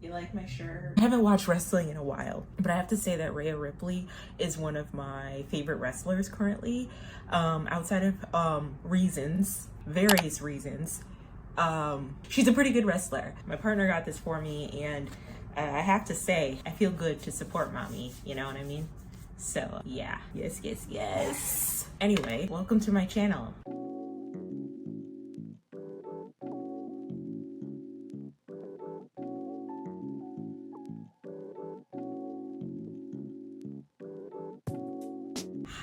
You like my shirt? I haven't watched wrestling in a while, but I have to say that Rhea Ripley is one of my favorite wrestlers currently. Outside of various reasons, she's a pretty good wrestler. My partner got this for me, and I have to say, I feel good to support mommy, you know what I mean? So yeah, yes. Anyway, welcome to my channel.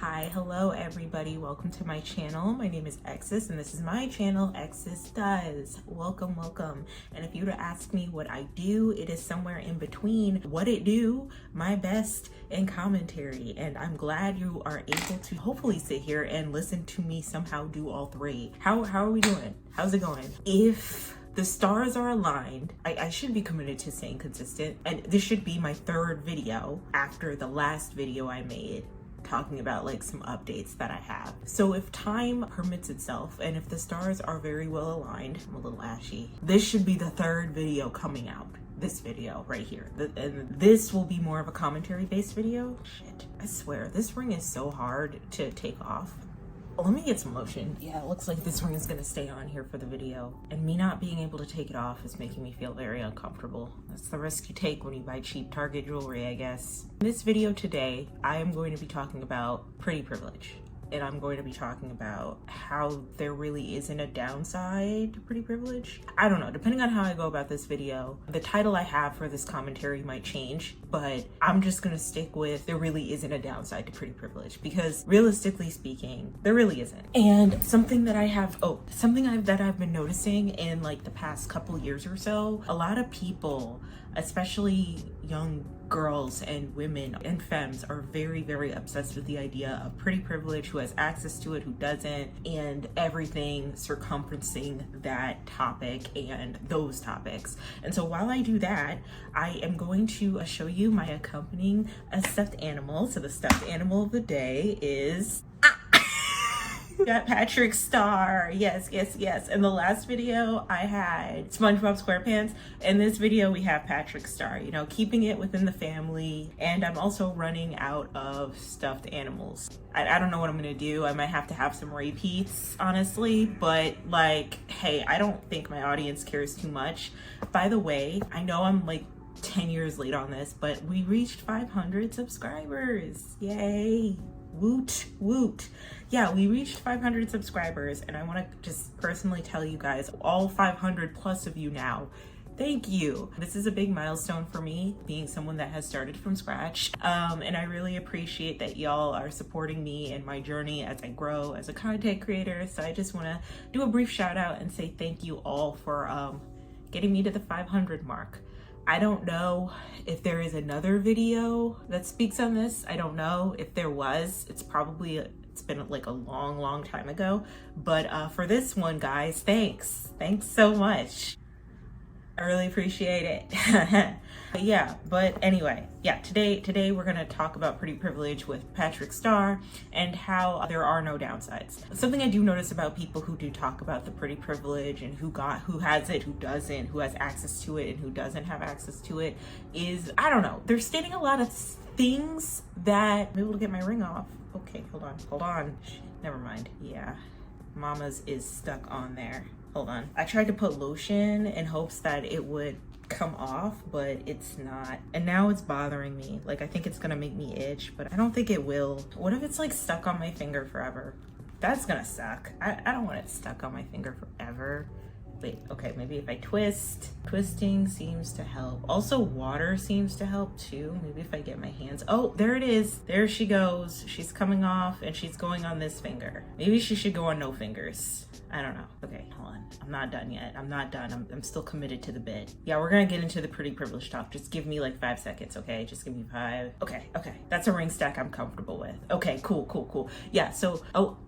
Hi, hello everybody, welcome to my channel. My name is Exis and this is my channel, Exis Does. Welcome. And if you were to ask me what I do, it is somewhere in between what it do, my best, and commentary. And I'm glad you are able to hopefully sit here and listen to me somehow do all three. How are we doing? How's it going? If the stars are aligned, I should be committed to staying consistent, and this should be my third video after the last video I made talking about like some updates that I have. So if time permits itself and if the stars are very well aligned, I'm a little ashy, this should be the third video coming out. This video right here. And this will be more of a commentary based video. Shit, I swear this ring is so hard to take off. Let me get some lotion. Yeah, it looks like this ring is gonna stay on here for the video. And me not being able to take it off is making me feel very uncomfortable. That's the risk you take when you buy cheap Target jewelry, I guess. In this video today, I am going to be talking about pretty privilege. And I'm going to be talking about how there really isn't a downside to pretty privilege. I don't know, depending on how I go about this video, the title I have for this commentary might change, but I'm just gonna stick with there really isn't a downside to pretty privilege, because realistically speaking, there really isn't. And something that I've been noticing in like the past couple years or so, a lot of people, especially young girls and women and femmes, are very obsessed with the idea of pretty privilege, who has access to it, who doesn't, and everything circumferencing that topic and those topics. And so while I do that, I am going to show you my accompanying stuffed animal. So the stuffed animal of the day is got Patrick Star. Yes. In the last video I had SpongeBob SquarePants. In this video we have Patrick Star, you know, keeping it within the family. And I'm also running out of stuffed animals. I don't know what I'm gonna do. I might have to have some repeats, honestly, but like, hey, I don't think my audience cares too much. By the way, I know I'm like 10 years late on this, but we reached 500 subscribers. Yay. Woot. Yeah, we reached 500 subscribers, and I want to just personally tell you guys, all 500 plus of you now, thank you. This is a big milestone for me, being someone that has started from scratch. And I really appreciate that y'all are supporting me in my journey as I grow as a content creator. So I just want to do a brief shout out and say thank you all for getting me to the 500 mark. I don't know if there is another video that speaks on this. I don't know. If there was, it's been like a long time ago. But for this one, guys, thanks so much. I really appreciate it. Yeah, but anyway, yeah, today we're gonna talk about pretty privilege with Patrick Star and how there are no downsides. Something I do notice about people who do talk about the pretty privilege and who has it, who doesn't, who has access to it and who doesn't have access to it, is, I don't know, they're stating a lot of things that I'm able to get my ring off. Okay, hold on. Shit, never mind. Yeah, Mama's is stuck on there. Hold on. I tried to put lotion in hopes that it would come off, but it's not. And now it's bothering me. Like, I think it's gonna make me itch, but I don't think it will. What if it's like stuck on my finger forever? That's gonna suck. I don't want it stuck on my finger forever. Wait, okay, maybe if I twist. Twisting seems to help. Also, water seems to help too. Maybe if I get my hands. Oh, there it is. There she goes. She's coming off and she's going on this finger. Maybe she should go on no fingers. I don't know. Okay, hold on. I'm not done yet. I'm not done. I'm still committed to the bit. Yeah, we're gonna get into the pretty privilege talk. Just give me like 5 seconds, okay? Just give me 5. Okay. That's a ring stack I'm comfortable with. Okay, cool. Yeah, so, oh,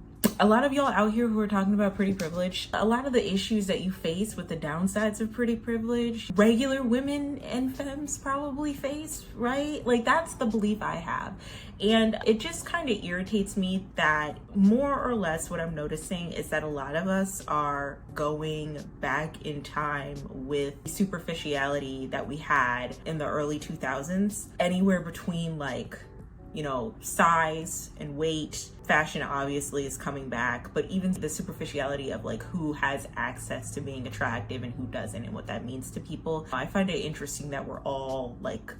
A lot of y'all out here who are talking about pretty privilege, a lot of the issues that you face with the downsides of pretty privilege, regular women and femmes probably face, right? Like, that's the belief I have. And it just kind of irritates me that more or less what I'm noticing is that a lot of us are going back in time with superficiality that we had in the early 2000s, anywhere between like, you know, size and weight. Fashion obviously is coming back, but even the superficiality of like who has access to being attractive and who doesn't and what that means to people. I find it interesting that we're all like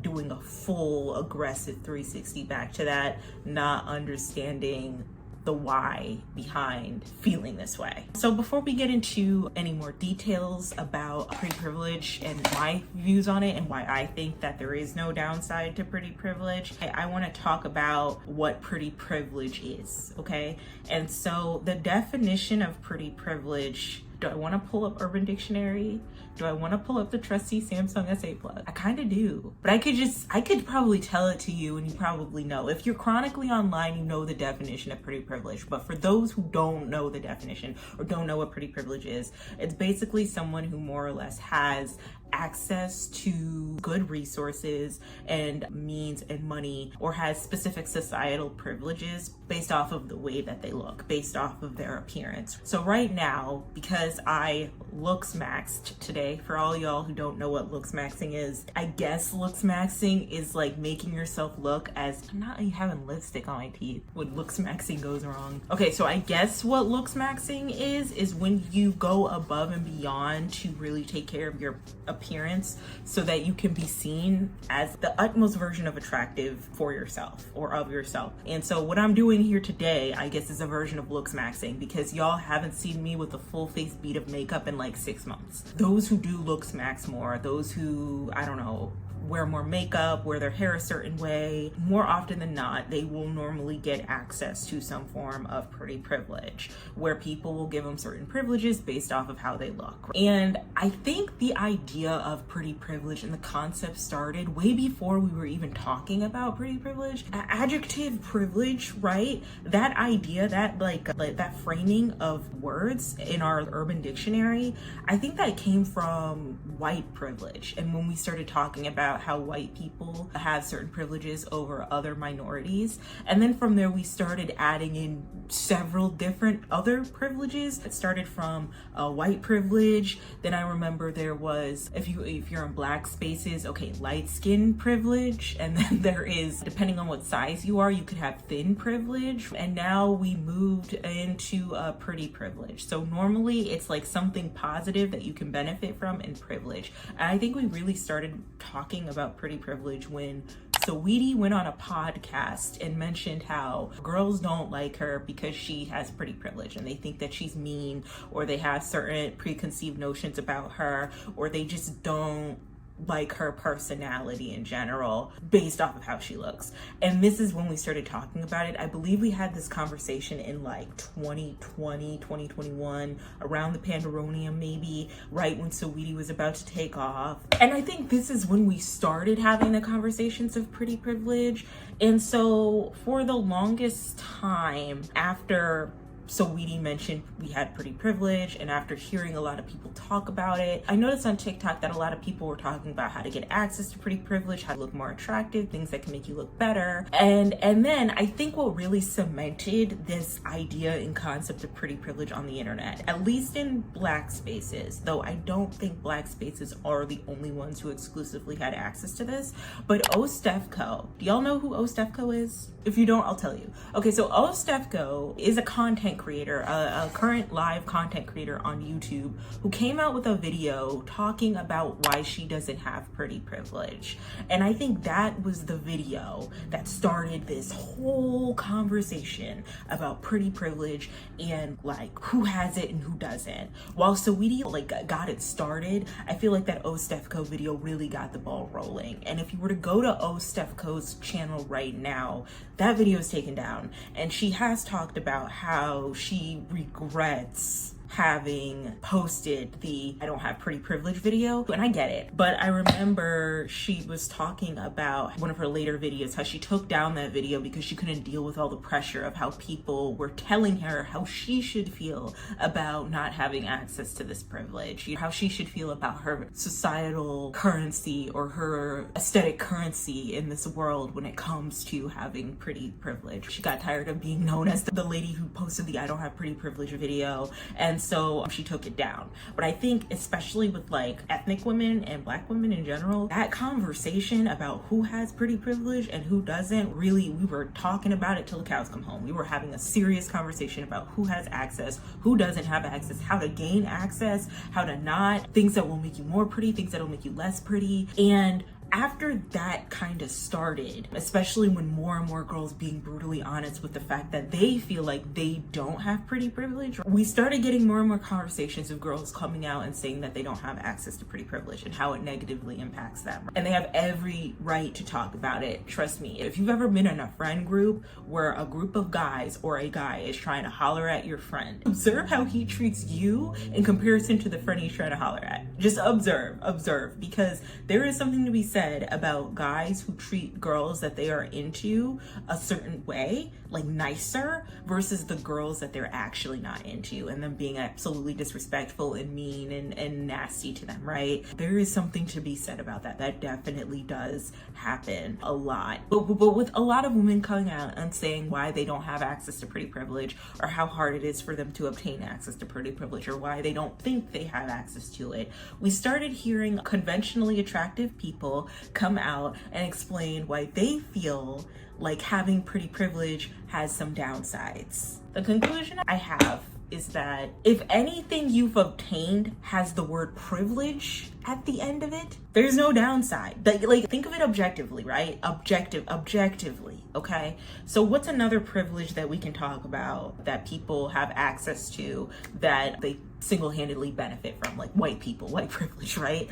doing a full aggressive 360 back to that, not understanding the why behind feeling this way. So before we get into any more details about pretty privilege and my views on it and why I think that there is no downside to pretty privilege, I want to talk about what pretty privilege is, okay? And so the definition of pretty privilege, do I want to pull up Urban Dictionary? Do I want to pull up the trusty Samsung SA Plug? I kind of do, but I could probably tell it to you and you probably know. If you're chronically online, you know the definition of pretty privilege. But for those who don't know the definition or don't know what pretty privilege is, it's basically someone who more or less has access to good resources and means and money, or has specific societal privileges based off of the way that they look, based off of their appearance. So right now, because I looks maxed today, for all y'all who don't know what looks maxing is, I guess looks maxing is like making yourself look as, I'm not having lipstick on my teeth when looks maxing goes wrong. Okay, so I guess what looks maxing is when you go above and beyond to really take care of your appearance so that you can be seen as the utmost version of attractive for yourself or of yourself. And so what I'm doing here today, I guess, is a version of looks maxing, because y'all haven't seen me with a full face beat of makeup in like 6 months. Those who do looks max more, those who, I don't know, wear more makeup, wear their hair a certain way, more often than not, they will normally get access to some form of pretty privilege, where people will give them certain privileges based off of how they look. And I think the idea of pretty privilege and the concept started way before we were even talking about pretty privilege. Adjective privilege, right? That idea, that like that framing of words in our Urban Dictionary, I think that came from white privilege. And when we started talking about how white people have certain privileges over other minorities, and then from there we started adding in several different other privileges. It started from white privilege, then I remember there was, if you're in black spaces, okay, light skin privilege, and then there is, depending on what size you are, you could have thin privilege, and now we moved into pretty privilege. So normally it's like something positive that you can benefit from in privilege. And I think we really started talking about pretty privilege when Saweetie went on a podcast and mentioned how girls don't like her because she has pretty privilege and they think that she's mean, or they have certain preconceived notions about her, or they just don't like her personality in general based off of how she looks. And this is when we started talking about it. I believe we had this conversation in like 2020, 2021, around the Pandemonium, maybe right when Saweetie was about to take off. And I think this is when we started having the conversations of pretty privilege. And so for the longest time, after Saweetie mentioned we had pretty privilege, and after hearing a lot of people talk about it, I noticed on TikTok that a lot of people were talking about how to get access to pretty privilege, how to look more attractive, things that can make you look better. And then I think what really cemented this idea and concept of pretty privilege on the internet, at least in black spaces, though I don't think black spaces are the only ones who exclusively had access to this, but Ostefco. Do y'all know who Ostefco is? If you don't, I'll tell you. Okay, so Ostefco is a content creator, a current live content creator on YouTube, who came out with a video talking about why she doesn't have pretty privilege. And I think that was the video that started this whole conversation about pretty privilege and like who has it and who doesn't. While Saweetie like got it started, I feel like that Ostefco video really got the ball rolling. And if you were to go to Ostefco's channel right now, that video is taken down, and she has talked about how she regrets having posted the I don't have pretty privilege video, and I get it. But I remember she was talking about one of her later videos, how she took down that video because she couldn't deal with all the pressure of how people were telling her how she should feel about not having access to this privilege, how she should feel about her societal currency or her aesthetic currency in this world when it comes to having pretty privilege. She got tired of being known as the lady who posted the I don't have pretty privilege video, and so she took it down. But I think especially with like ethnic women and Black women in general, that conversation about who has pretty privilege and who doesn't, really, we were talking about it till the cows come home. We were having a serious conversation about who has access, who doesn't have access, how to gain access, how to not, things that will make you more pretty, things that will make you less pretty. And after that kind of started, especially when more and more girls being brutally honest with the fact that they feel like they don't have pretty privilege, we started getting more and more conversations of girls coming out and saying that they don't have access to pretty privilege and how it negatively impacts them. And they have every right to talk about it. Trust me, if you've ever been in a friend group where a group of guys or a guy is trying to holler at your friend, observe how he treats you in comparison to the friend he's trying to holler at. Just observe, because there is something to be said about guys who treat girls that they are into a certain way, like nicer, versus the girls that they're actually not into, and them being absolutely disrespectful and mean and nasty to them, right? There is something to be said about that. That definitely does happen a lot. But with a lot of women coming out and saying why they don't have access to pretty privilege, or how hard it is for them to obtain access to pretty privilege, or why they don't think they have access to it, we started hearing conventionally attractive people come out and explain why they feel like having pretty privilege has some downsides. The conclusion I have is that if anything you've obtained has the word privilege at the end of it, there's no downside. Like think of it objectively, right? Objectively, okay? So what's another privilege that we can talk about that people have access to that they single-handedly benefit from, like white people, white privilege, right?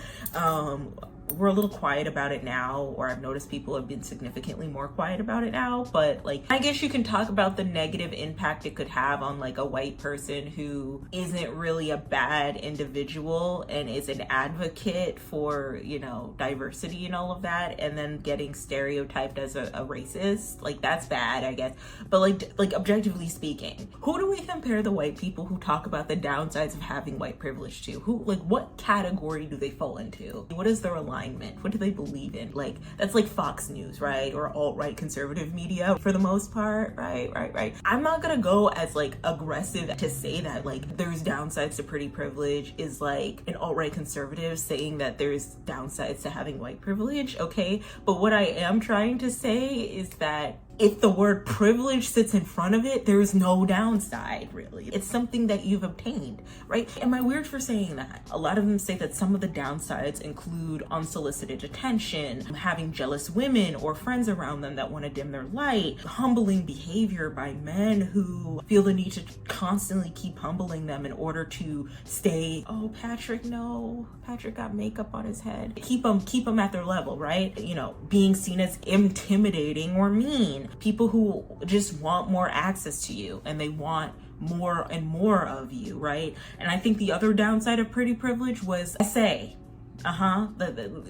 We're a little quiet about it now, or I've noticed people have been significantly more quiet about it now, but like, I guess you can talk about the negative impact it could have on like a white person who isn't really a bad individual and is an advocate for, you know, diversity and all of that, and then getting stereotyped as a racist. Like, that's bad, I guess. But like objectively speaking, who do we compare the white people who talk about the downsides of having white privilege to? Who, like, what category do they fall into? What is their alignment? What do they believe in? Like, that's like Fox News, right? Or alt-right conservative media for the most part, right? I'm not gonna go as like aggressive to say that like there's downsides to pretty privilege is like an alt-right conservative saying that there's downsides to having white privilege, okay? But what I am trying to say is that if the word privilege sits in front of it, there is no downside, really. It's something that you've obtained, right? Am I weird for saying that? A lot of them say that some of the downsides include unsolicited attention, having jealous women or friends around them that want to dim their light, humbling behavior by men who feel the need to constantly keep humbling them in order to stay, oh, Patrick, no, Patrick got makeup on his head. Keep them at their level, right? You know, being seen as intimidating or mean. People who just want more access to you and they want more and more of you, right? And I think the other downside of pretty privilege was SA.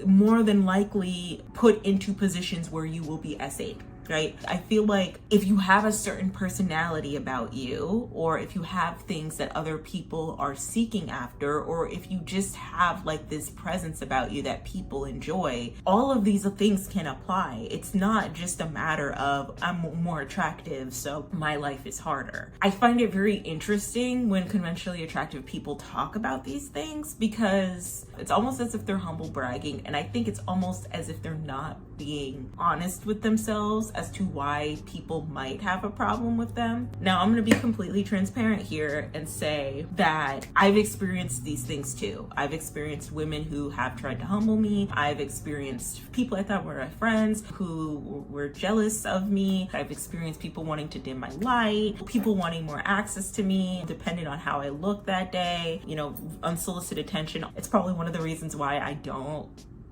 More than likely put into positions where you will be SA'd. Right? I feel like if you have a certain personality about you, or if you have things that other people are seeking after, or if you just have like this presence about you that people enjoy, all of these things can apply. It's not just a matter of I'm more attractive, so my life is harder. I find it very interesting when conventionally attractive people talk about these things, because it's almost as if they're humble bragging, and I think it's almost as if they're not being honest with themselves as to why people might have a problem with them. Now, I'm going to be completely transparent here and say that I've experienced these things too. I've experienced women who have tried to humble me. I've experienced people I thought were my friends who were jealous of me. I've experienced people wanting to dim my light, people wanting more access to me depending on how I look that day, you know, unsolicited attention. It's probably one of the reasons why I don't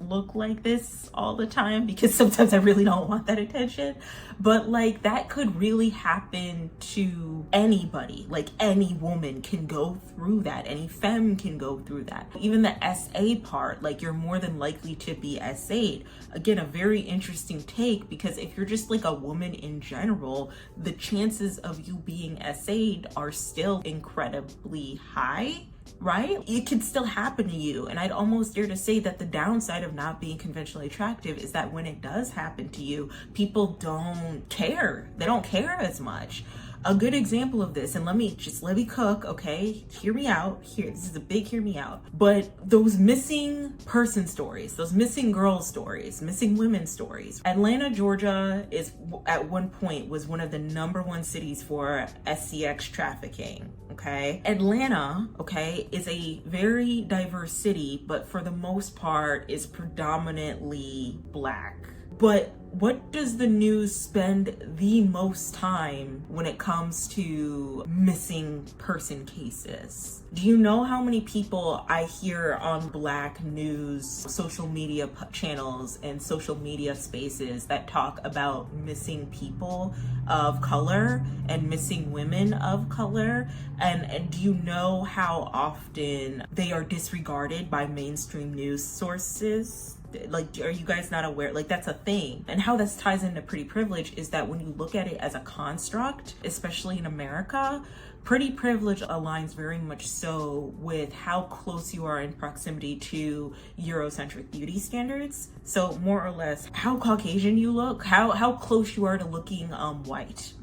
look like this all the time because sometimes I really don't want that attention. But like that could really happen to anybody. Like any woman can go through that. Any femme can go through that. Even the SA part, like you're more than likely to be SA'd. Again, a very interesting take, because if you're just like a woman in general, the chances of you being SA'd are still incredibly high. Right? It can still happen to you. And I'd almost dare to say that the downside of not being conventionally attractive is that when it does happen to you, people don't care. They don't care as much. A good example of this, and let me cook, okay? Hear me out. This is a big hear me out. But those missing person stories, those missing girl stories, missing women stories. Atlanta, Georgia is at one point was one of the #1 cities for SCX trafficking, okay? Atlanta, okay, is a very diverse city, but for the most part is predominantly Black. But what does the news spend the most time when it comes to missing person cases? Do you know how many people I hear on Black news, social media channels, and social media spaces that talk about missing people of color and missing women of color? And do you know how often they are disregarded by mainstream news sources? Like, are you guys not aware? Like, that's a thing. And how this ties into pretty privilege is that when you look at it as a construct, especially in America, pretty privilege aligns very much so with how close you are in proximity to Eurocentric beauty standards. So more or less how Caucasian you look, how close you are to looking white.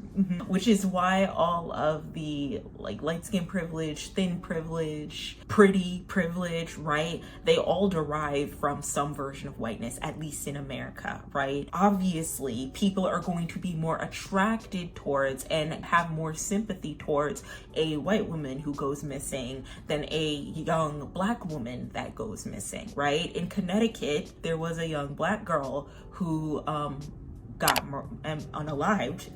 Which is why all of the like light skin privilege, thin privilege, pretty privilege, right? They all derive from some version of whiteness, at least in America, right? Obviously, people are going to be more attracted towards and have more sympathy towards a white woman who goes missing than a young Black woman that goes missing, right? In Connecticut, there was a young Black girl who got unalived,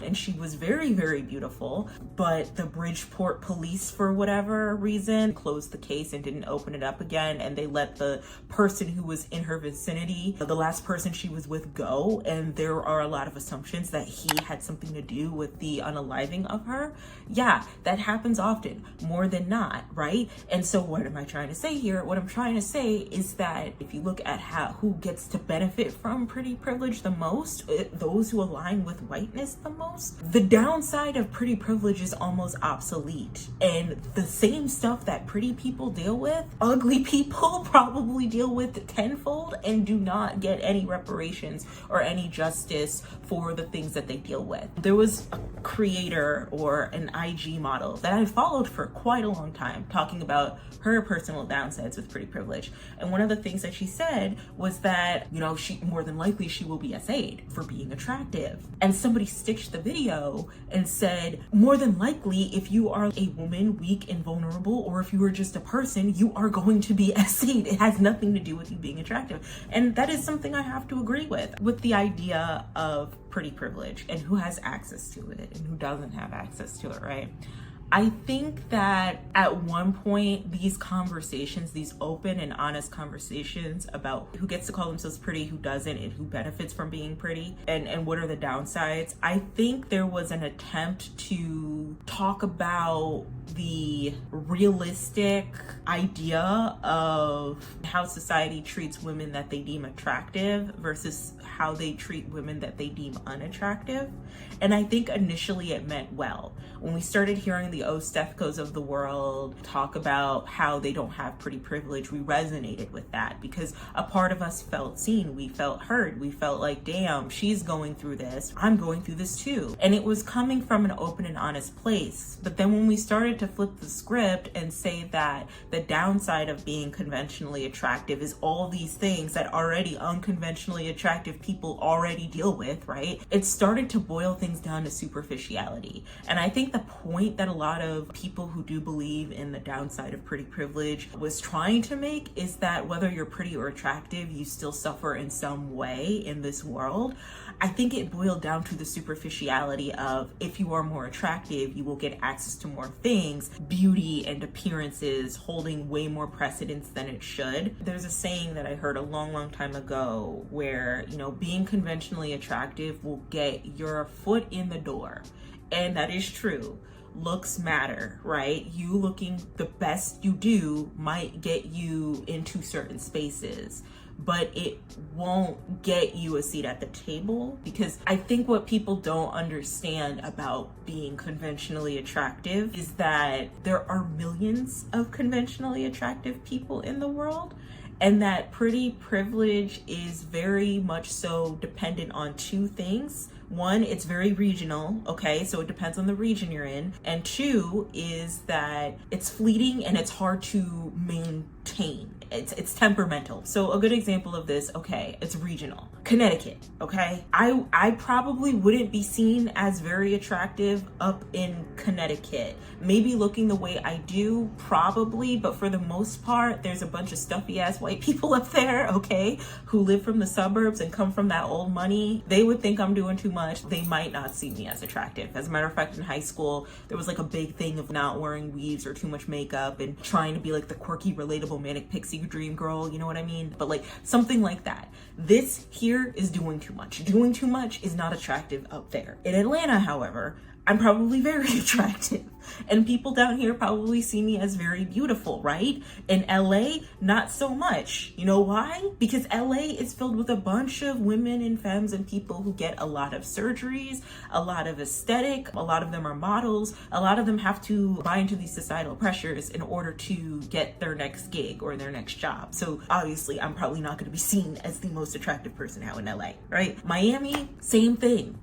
and she was very, very beautiful, but the Bridgeport police, for whatever reason, closed the case and didn't open it up again, and they let the person who was in her vicinity, the last person she was with, go, and there are a lot of assumptions that he had something to do with the unaliving of her. Yeah, that happens often, more than not, right? And so what am I trying to say here? What I'm trying to say is that if you look at who gets to benefit from pretty privilege the most, those who align with whiteness the most, the downside of pretty privilege is almost obsolete. And the same stuff that pretty people deal with, ugly people probably deal with tenfold and do not get any reparations or any justice for the things that they deal with. There was a creator or an IG model that I followed for quite a long time talking about her personal downsides with pretty privilege. And one of the things that she said was that, you know, she more than likely she will be SA'd for being attractive. And somebody stitched the video and said, more than likely, if you are a woman, weak and vulnerable, or if you are just a person, you are going to be SA'd. It has nothing to do with you being attractive. And that is something I have to agree with the idea of pretty privilege and who has access to it and who doesn't have access to it, right? I think that at one point, these conversations, these open and honest conversations about who gets to call themselves pretty, who doesn't, and who benefits from being pretty, and what are the downsides, I think there was an attempt to talk about the realistic idea of how society treats women that they deem attractive versus how they treat women that they deem unattractive. And I think initially it meant well. When we started hearing the Ostefkos of the world talk about how they don't have pretty privilege, we resonated with that because a part of us felt seen, we felt heard, we felt like, damn, she's going through this, I'm going through this too. And it was coming from an open and honest place. But then when we started to flip the script and say that the downside of being conventionally attractive is all these things that already unconventionally attractive people already deal with, right? It started to boil things down to superficiality. And I think the point that a lot lot of people who do believe in the downside of pretty privilege was trying to make is that whether you're pretty or attractive, you still suffer in some way in this world. I think it boiled down to the superficiality of if you are more attractive, you will get access to more things, beauty and appearances holding way more precedence than it should. There's a saying that I heard a long time ago where, being conventionally attractive will get your foot in the door. And that is true. Looks matter, right? You looking the best you do might get you into certain spaces, but it won't get you a seat at the table, because I think what people don't understand about being conventionally attractive is that there are millions of conventionally attractive people in the world, and that pretty privilege is very much so dependent on two things. One, it's very regional, okay? So it depends on the region you're in. And two is that it's fleeting and it's hard to maintain. It's temperamental. So a good example of this, okay, it's regional. Connecticut, okay? I probably wouldn't be seen as very attractive up in Connecticut. Maybe looking the way I do, probably, but for the most part, there's a bunch of stuffy ass white people up there, okay, who live from the suburbs and come from that old money. They would think I'm doing too much. They might not see me as attractive. As a matter of fact, in high school, there was like a big thing of not wearing weaves or too much makeup and trying to be like the quirky, relatable, manic pixie dream girl, you know what I mean? But like something like that. This here is doing too much. Doing too much is not attractive up there. In Atlanta, however, I'm probably very attractive, and people down here probably see me as very beautiful, right? In LA, not so much. You know why? Because LA is filled with a bunch of women and femmes and people who get a lot of surgeries, a lot of aesthetic, a lot of them are models, a lot of them have to buy into these societal pressures in order to get their next gig or their next job. So obviously I'm probably not going to be seen as the most attractive person out in LA, right? Miami, same thing.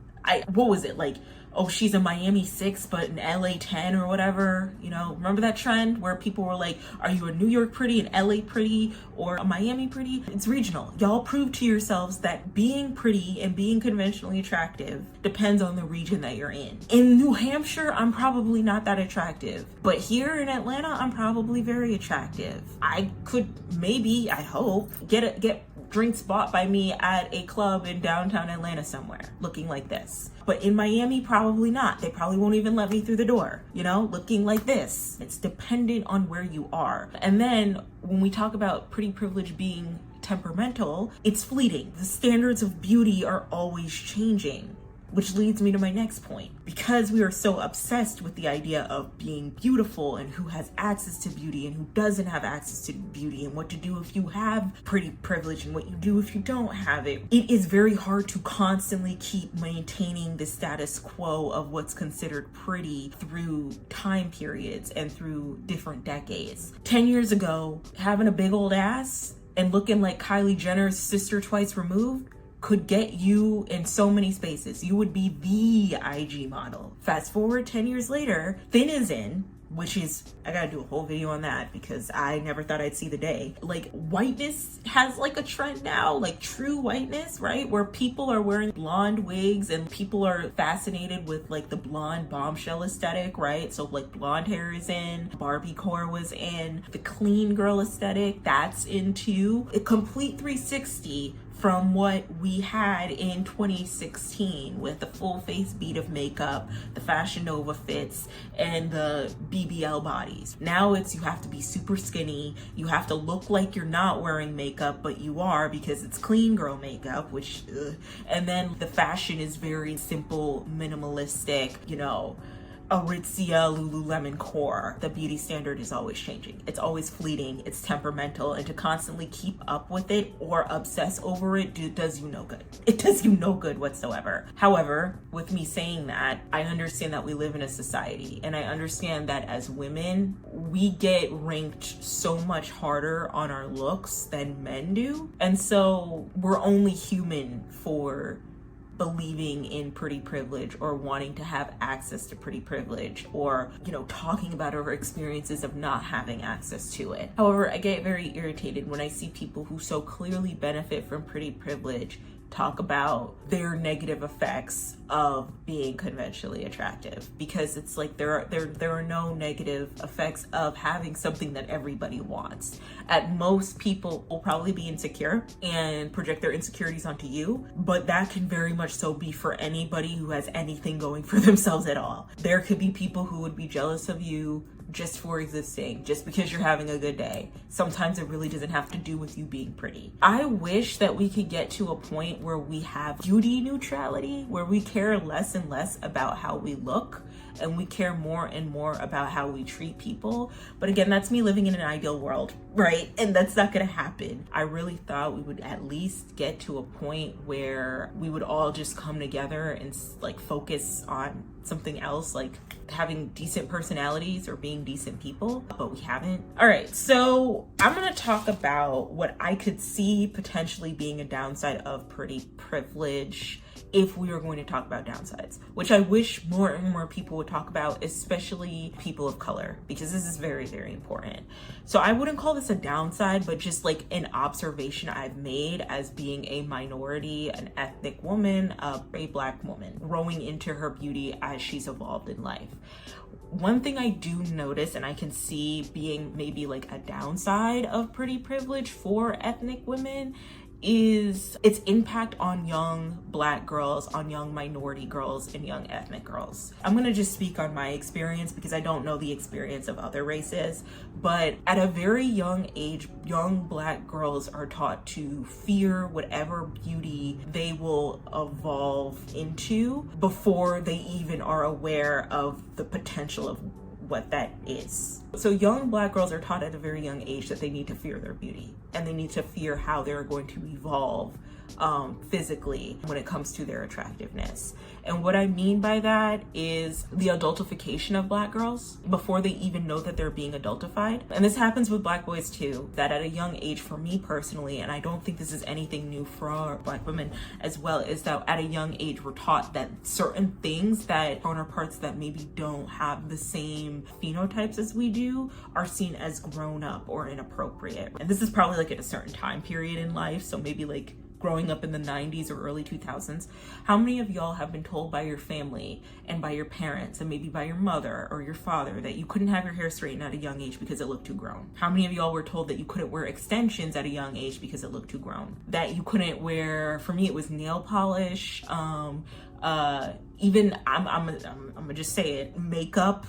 What was it like? Oh, she's a Miami 6, but an LA 10 or whatever, remember that trend where people were like, are you a New York pretty, an LA pretty, or a Miami pretty? It's regional. Y'all prove to yourselves that being pretty and being conventionally attractive depends on the region that you're in. In New Hampshire, I'm probably not that attractive, but here in Atlanta, I'm probably very attractive. I could maybe, I hope, get drinks bought by me at a club in downtown Atlanta somewhere looking like this. But in Miami, probably not. They probably won't even let me through the door, looking like this. It's dependent on where you are. And then when we talk about pretty privilege being temperamental, it's fleeting. The standards of beauty are always changing. Which leads me to my next point. Because we are so obsessed with the idea of being beautiful and who has access to beauty and who doesn't have access to beauty and what to do if you have pretty privilege and what you do if you don't have it, it is very hard to constantly keep maintaining the status quo of what's considered pretty through time periods and through different decades. 10 years ago, having a big old ass and looking like Kylie Jenner's sister twice removed could get you in so many spaces. You would be the IG model. Fast forward 10 years later, thin is in, which is, I gotta do a whole video on that because I never thought I'd see the day. Like whiteness has like a trend now, like true whiteness, right? Where people are wearing blonde wigs and people are fascinated with like the blonde bombshell aesthetic, right? So like blonde hair is in, Barbiecore was in, the clean girl aesthetic, that's in too. A complete 360 from what we had in 2016 with the full face beat of makeup, the Fashion Nova fits, and the BBL bodies. Now it's you have to be super skinny, you have to look like you're not wearing makeup, but you are because it's clean girl makeup, which, and then the fashion is very simple, minimalistic, Aritzia, Lululemon core. The beauty standard is always changing. It's always fleeting. It's temperamental. And to constantly keep up with it or obsess over it does you no good. It does you no good whatsoever. However, with me saying that, I understand that we live in a society. And I understand that as women, we get ranked so much harder on our looks than men do. And so we're only human for believing in pretty privilege or wanting to have access to pretty privilege or, talking about our experiences of not having access to it. However, I get very irritated when I see people who so clearly benefit from pretty privilege talk about their negative effects of being conventionally attractive, because it's like there are no negative effects of having something that everybody wants. At most, people will probably be insecure and project their insecurities onto you, but that can very much so be for anybody who has anything going for themselves at all. There could be people who would be jealous of you just for existing, just because you're having a good day. Sometimes it really doesn't have to do with you being pretty. I wish that we could get to a point where we have beauty neutrality, where we care less and less about how we look and we care more and more about how we treat people. But again, that's me living in an ideal world, right? And that's not gonna happen. I really thought we would at least get to a point where we would all just come together and like focus on something else, like having decent personalities or being decent people, but we haven't. All right, so I'm gonna talk about what I could see potentially being a downside of pretty privilege if we were going to talk about downsides, which I wish more and more people would talk about, especially people of color, because this is very, very important. So I wouldn't call this a downside, but just like an observation I've made as being a minority, an ethnic woman, a Black woman, growing into her beauty as she's evolved in life. One thing I do notice, and I can see being maybe like a downside of pretty privilege for ethnic women, is its impact on young Black girls, on young minority girls, and young ethnic girls. I'm gonna just speak on my experience because I don't know the experience of other races, but at a very young age, young Black girls are taught to fear whatever beauty they will evolve into before they even are aware of the potential of what that is. So young Black girls are taught at a very young age that they need to fear their beauty and they need to fear how they're going to evolve physically when it comes to their attractiveness. And what I mean by that is the adultification of Black girls before they even know that they're being adultified. And this happens with Black boys too, that at a young age, for me personally, and I don't think this is anything new for Black women as well, is that at a young age we're taught that certain things that counterparts that maybe don't have the same phenotypes as we do are seen as grown up or inappropriate. And this is probably like at a certain time period in life, so maybe like growing up in the 90s or early 2000s, how many of y'all have been told by your family and by your parents and maybe by your mother or your father that you couldn't have your hair straightened at a young age because it looked too grown? How many of y'all were told that you couldn't wear extensions at a young age because it looked too grown? That you couldn't wear, for me it was nail polish, even I'm gonna just say it, makeup.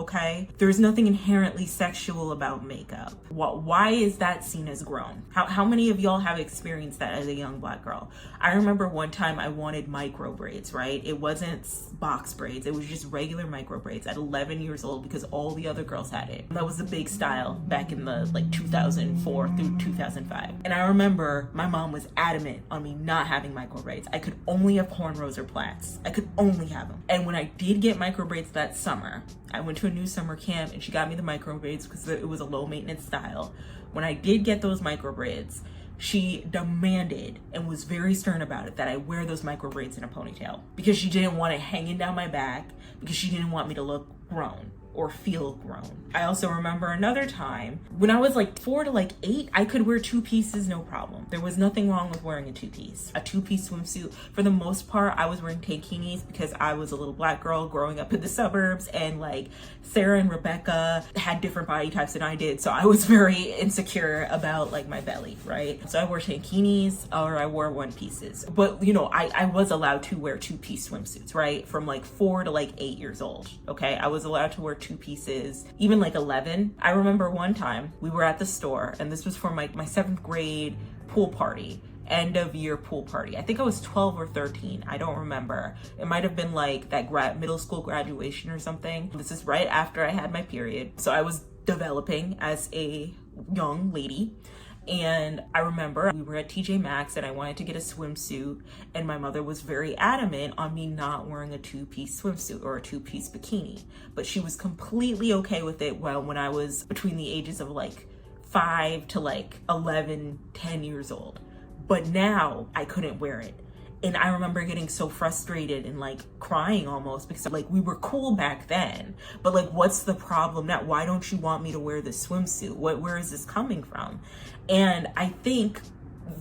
Okay, there's nothing inherently sexual about makeup. Why is that seen as grown? How many of y'all have experienced that as a young Black girl? I remember one time I wanted micro braids, right? It wasn't box braids, it was just regular micro braids at 11 years old because all the other girls had it. That was the big style back in the like 2004 through 2005. And I remember my mom was adamant on me not having micro braids. I could only have cornrows or plaits. I could only have them. And when I did get micro braids that summer, I went to a new summer camp and she got me the micro braids because it was a low maintenance style. When I did get those micro braids, she demanded and was very stern about it that I wear those micro braids in a ponytail because she didn't want it hanging down my back, because she didn't want me to look grown or feel grown. I also remember another time when I was like 4 to like 8, I could wear 2 pieces, no problem. There was nothing wrong with wearing a 2-piece. A 2-piece swimsuit. For the most part, I was wearing tankinis because I was a little Black girl growing up in the suburbs, and like Sarah and Rebecca had different body types than I did. So I was very insecure about like my belly, right? So I wore tankinis or I wore 1-pieces. But you know, I was allowed to wear 2-piece swimsuits, right? From like 4 to like 8 years old, okay? I was allowed to wear 2 pieces, even like 11. I remember one time we were at the store, and this was for my 7th grade pool party, end of year pool party. I think I was 12 or 13. I don't remember. It might have been like that middle school graduation or something. This is right after I had my period. So I was developing as a young lady. And I remember we were at TJ Maxx and I wanted to get a swimsuit, and my mother was very adamant on me not wearing a 2-piece swimsuit or a 2-piece bikini. But she was completely okay with it when I was between the ages of like 5 to like 11, 10 years old. But now I couldn't wear it. And I remember getting so frustrated and like crying almost, because like we were cool back then, but like what's the problem now? Why don't you want me to wear this swimsuit? Where is this coming from? And I think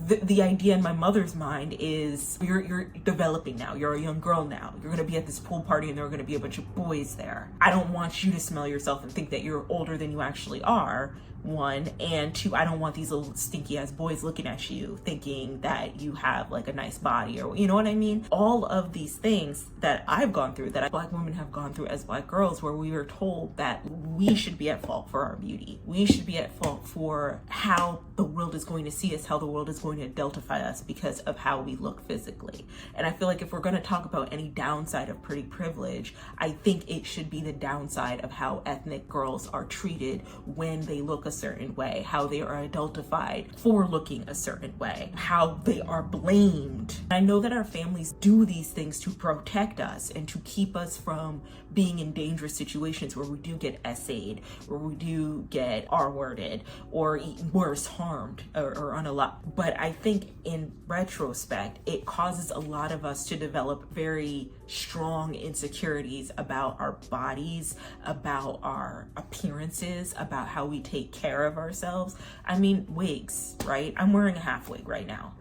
the idea in my mother's mind is you're developing now. You're a young girl now. You're going to be at this pool party and there are going to be a bunch of boys there. I don't want you to smell yourself and think that you're older than you actually are. One, and two, I don't want these little stinky ass boys looking at you thinking that you have like a nice body, or you know what I mean? All of these things that I've gone through, that Black women have gone through as Black girls, where we were told that we should be at fault for our beauty. We should be at fault for how the world is going to see us, how the world is going to adultify us because of how we look physically. And I feel like if we're going to talk about any downside of pretty privilege, I think it should be the downside of how ethnic girls are treated when they look a certain way, how they are adultified for looking a certain way, how they are blamed. I know that our families do these things to protect us and to keep us from being in dangerous situations where we do get essayed, where we do get R-worded, or worse, harmed or unallowed. But I think in retrospect, it causes a lot of us to develop very strong insecurities about our bodies, about our appearances, about how we take care of ourselves. I mean, wigs, right? I'm wearing a half wig right now.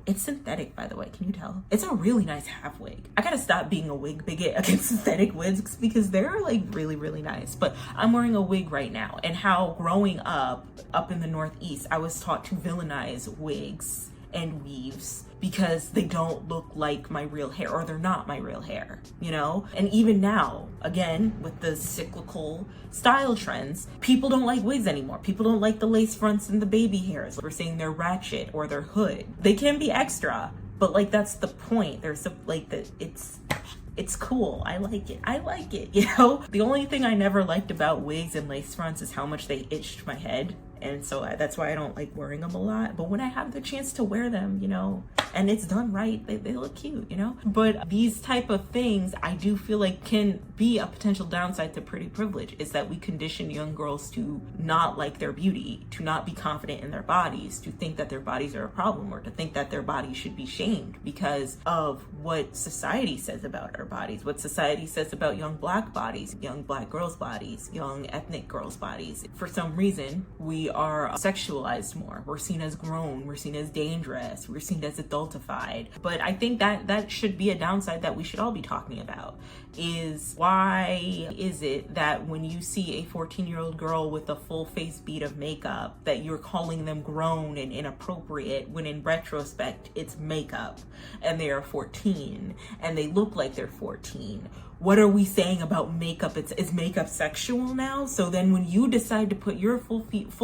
It's synthetic, by the way. Can you tell? It's a really nice half wig. I gotta stop being a wig bigot against synthetic wigs because they're like really, really nice. But I'm wearing a wig right now, and how growing up in the Northeast, I was taught to villainize wigs and weaves because they don't look like my real hair, or they're not my real hair, you know? And even now, again, with the cyclical style trends, people don't like wigs anymore. People don't like the lace fronts and the baby hairs. We're saying they're ratchet or they're hood. They can be extra, but like that's the point. There's a, like that it's cool. I like it, you know? The only thing I never liked about wigs and lace fronts is how much they itched my head. And so that's why I don't like wearing them a lot. But when I have the chance to wear them, you know, and it's done right, they look cute, you know? But these type of things, I do feel like can be a potential downside to pretty privilege, is that we condition young girls to not like their beauty, to not be confident in their bodies, to think that their bodies are a problem, or to think that their bodies should be shamed because of what society says about our bodies, what society says about young Black bodies, young Black girls' bodies, young ethnic girls' bodies. For some reason, we are sexualized more. We're seen as grown, we're seen as dangerous, we're seen as adultified. But I think that should be a downside that we should all be talking about, is why is it that when you see a 14-year-old girl with a full face bead of makeup that you're calling them grown and inappropriate, when in retrospect it's makeup and they are 14 and they look like they're 14? What are we saying about makeup? Is makeup sexual now? So then when you decide to put your full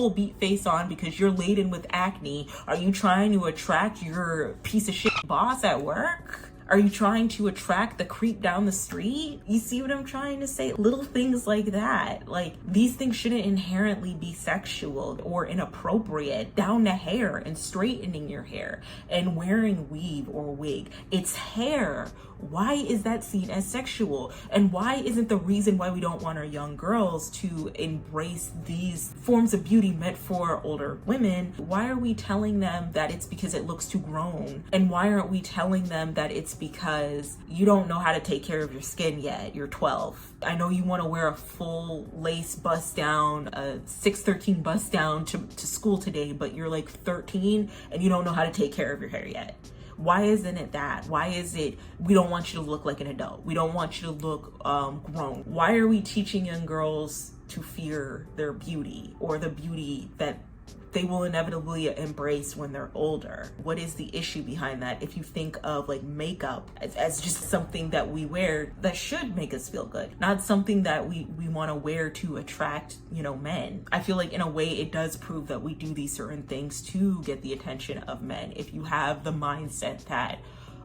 beat face on because you're laden with acne, are you trying to attract your piece of shit boss at work? Are you trying to attract the creep down the street? You see what I'm trying to say? Little things like that. Like, these things shouldn't inherently be sexual or inappropriate. Down to hair and straightening your hair and wearing weave or wig. It's hair. Why is that seen as sexual? And why isn't the reason why we don't want our young girls to embrace these forms of beauty meant for older women? Why are we telling them that it's because it looks too grown? And why aren't we telling them that it's because you don't know how to take care of your skin yet? You're 12. I know you want to wear a full lace bust down, a 613 bust down to school today, but you're like 13 and you don't know how to take care of your hair yet. Why isn't it that? Why is it we don't want you to look like an adult? We don't want you to look grown. Why are we teaching young girls to fear their beauty, or the beauty that they will inevitably embrace when they're older? What is the issue behind that? If you think of like makeup as just something that we wear that should make us feel good, not something that we want to wear to attract, you know, men. I feel like in a way it does prove that we do these certain things to get the attention of men. If you have the mindset that,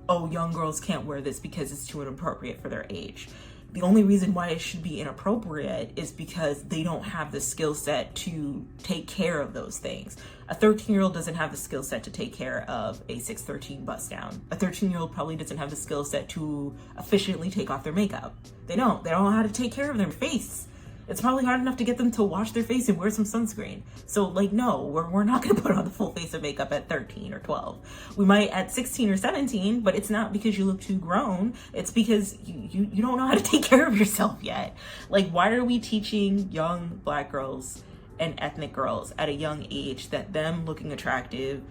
oh, young girls can't wear this because it's too inappropriate for their age. The only reason why it should be inappropriate is because they don't have the skill set to take care of those things. A 13-year-old doesn't have the skill set to take care of a 613 bust down. A 13-year-old probably doesn't have the skill set to efficiently take off their makeup. They don't know how to take care of their face. It's probably hard enough to get them to wash their face and wear some sunscreen. So like, no, we're not gonna put on the full face of makeup at 13 or 12. We might at 16 or 17, but it's not because you look too grown. It's because you don't know how to take care of yourself yet. Like, why are we teaching young Black girls and ethnic girls at a young age that them looking attractive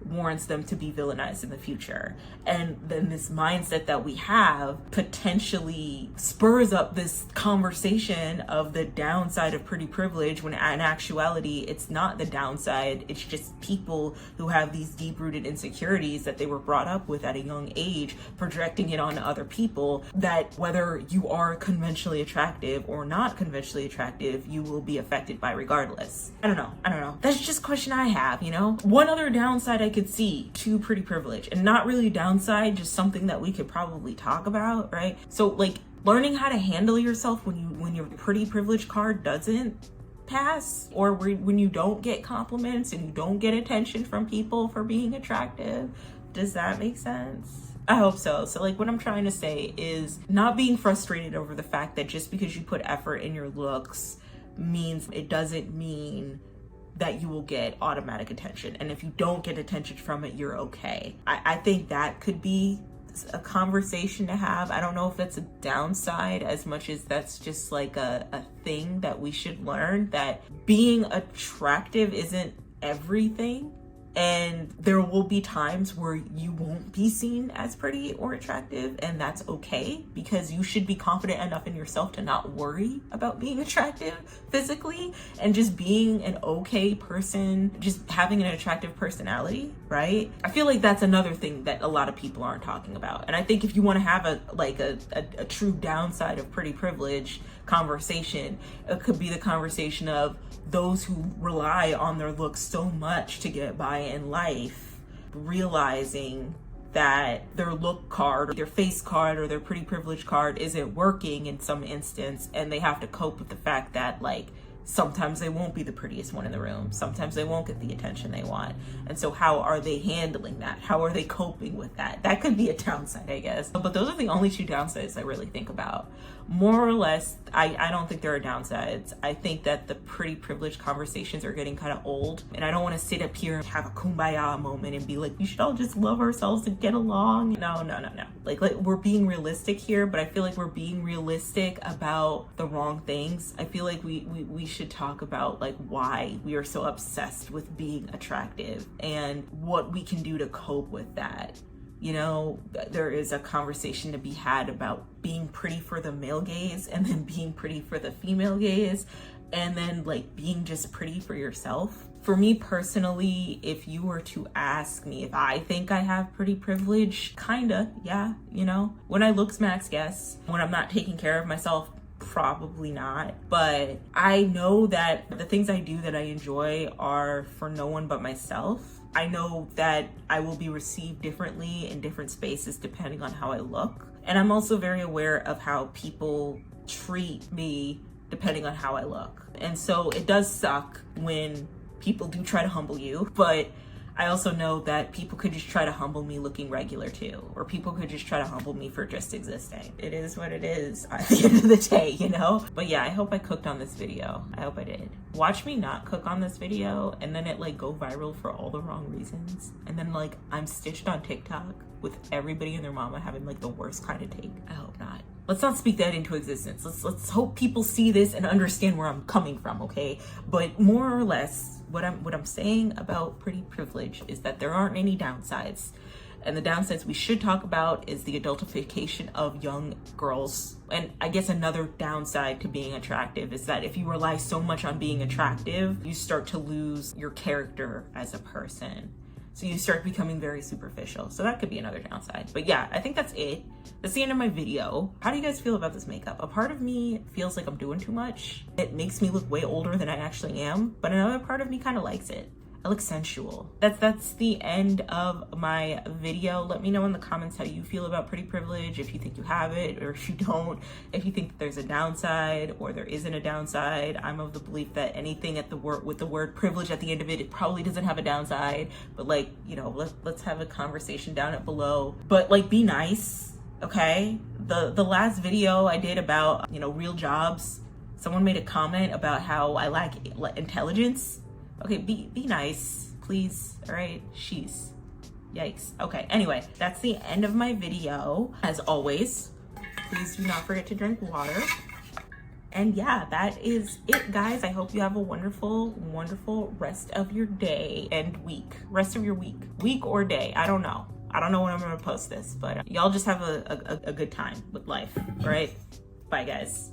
warrants them to be villainized in the future. And then this mindset that we have potentially spurs up this conversation of the downside of pretty privilege, when in actuality, it's not the downside. It's just people who have these deep-rooted insecurities that they were brought up with at a young age, projecting it onto other people, that whether you are conventionally attractive or not conventionally attractive, you will be affected by regardless. I don't know. That's just a question I have, you know? One other downside I could see to pretty privilege, and not really downside, just something that we could probably talk about, right? So like learning how to handle yourself when your pretty privilege card doesn't pass, or when you don't get compliments and you don't get attention from people for being attractive. Does that make sense? I hope so. So like what I'm trying to say is not being frustrated over the fact that just because you put effort in your looks means it doesn't mean that you will get automatic attention. And if you don't get attention from it, you're okay. I think that could be a conversation to have. I don't know if that's a downside as much as that's just like a thing that we should learn, that being attractive isn't everything. And there will be times where you won't be seen as pretty or attractive, and that's okay, because you should be confident enough in yourself to not worry about being attractive physically, and just being an okay person, just having an attractive personality, right? I feel like that's another thing that a lot of people aren't talking about. And I think if you want to have a true downside of pretty privilege conversation, it could be the conversation of those who rely on their looks so much to get by in life, realizing that their look card or their face card or their pretty privilege card isn't working in some instance, and they have to cope with the fact that like sometimes they won't be the prettiest one in the room, sometimes they won't get the attention they want. And so how are they handling that? How are they coping with that? That could be a downside, I guess. But those are the only two downsides I really think about. More or less, I don't think there are downsides. I think that the pretty privileged conversations are getting kind of old, and I don't want to sit up here and have a kumbaya moment and be like, we should all just love ourselves and get along. No. Like we're being realistic here, but I feel like we're being realistic about the wrong things. I feel like we should talk about like why we are so obsessed with being attractive and what we can do to cope with that. You know, there is a conversation to be had about being pretty for the male gaze, and then being pretty for the female gaze, and then like being just pretty for yourself. For me personally, if you were to ask me if I think I have pretty privilege, kinda, yeah, you know. When I looks max, yes. When I'm not taking care of myself, probably not. But I know that the things I do that I enjoy are for no one but myself. I know that I will be received differently in different spaces depending on how I look. And I'm also very aware of how people treat me depending on how I look. And so it does suck when people do try to humble you, but I also know that people could just try to humble me looking regular too, or people could just try to humble me for just existing. It is what it is at the end of the day, you know? But yeah, I hope I cooked on this video. I hope I did. Watch me not cook on this video and then it like go viral for all the wrong reasons. And then like I'm stitched on TikTok with everybody and their mama having like the worst kind of take. I hope not. Let's not speak that into existence. Let's hope people see this and understand where I'm coming from, okay? But more or less, what I'm saying about pretty privilege is that there aren't any downsides. And the downsides we should talk about is the adultification of young girls. And I guess another downside to being attractive is that if you rely so much on being attractive, you start to lose your character as a person. So you start becoming very superficial. So that could be another downside. But yeah, I think that's it. That's the end of my video. How do you guys feel about this makeup? A part of me feels like I'm doing too much. It makes me look way older than I actually am. But another part of me kind of likes it. I look sensual. That's the end of my video. Let me know in the comments how you feel about pretty privilege, if you think you have it or if you don't, if you think that there's a downside or there isn't a downside. I'm of the belief that anything with the word privilege at the end of it, it probably doesn't have a downside. But like, you know, let's have a conversation down it below. But like, be nice, okay? The last video I did about, you know, real jobs, someone made a comment about how I lack intelligence. Okay, be nice, please. All right, sheesh. Yikes. Okay, anyway, that's the end of my video. As always, please do not forget to drink water. And yeah, that is it, guys. I hope you have a wonderful, wonderful rest of your day and week. Rest of your week or day. I don't know. I don't know when I'm gonna post this, but y'all just have a good time with life, right? Bye, guys.